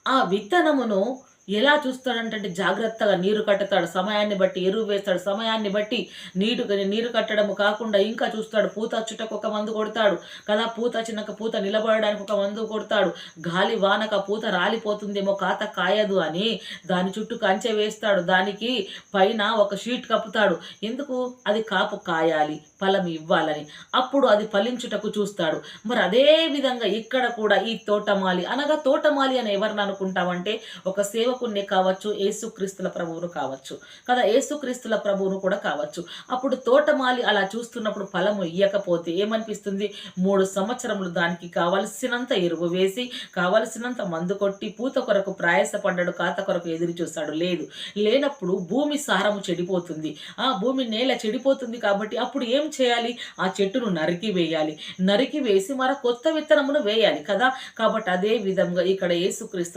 ఆ విత్తనమును ఎలా చూస్తాడంటే జాగ్రత్తగా నీరు కట్టుతాడు. సమయాన్ని బట్టి ఎరువు వేస్తాడు. సమయాన్ని బట్టి నీరు కట్టడము కాకుండా ఇంకా చూస్తాడు. పూత అచ్చుటకు ఒక మందు కొడతాడు కదా! పూత వచ్చినాక పూత నిలబడడానికి ఒక మందు కొడతాడు. గాలి వానక పూత రాలిపోతుందేమో, కాత కాయదు అని దాని చుట్టూ కంచె వేస్తాడు. దానికి పైన ఒక షీట్ కప్పుతాడు. ఎందుకు? అది కాపు కాయాలి, ఫలం ఇవ్వాలని. అప్పుడు అది ఫలించుటకు చూస్తాడు. మరి అదే విధంగా ఇక్కడ కూడా ఈ తోటమాలి అనగా తోటమాలి అని ఎవరిని అనుకుంటామంటే ఒక సేవకున్నే కావచ్చు, యేసుక్రీస్తుల ప్రభువును కావచ్చు కదా! యేసుక్రీస్తుల ప్రభువును కూడా కావచ్చు. అప్పుడు తోటమాలి అలా చూస్తున్నప్పుడు ఫలము ఇయ్యకపోతే ఏమనిపిస్తుంది? 3 సంవత్సరములు దానికి కావలసినంత ఎరువు వేసి, కావలసినంత మందు కొట్టి, పూత కొరకు ప్రయాసపడ్డాడు, కాత కొరకు ఎదురు చూస్తాడు. లేదు. లేనప్పుడు భూమి సారము చెడిపోతుంది. భూమి నేల చెడిపోతుంది కాబట్టి అప్పుడు ఏం చేయాలి? ఆ చెట్టును నరికి వేయాలి. నరికి వేసి కొత్త విత్తనమును వేయాలి కదా! కాబట్టి అదే విధంగా ఇక్కడ యేసుక్రీస్తు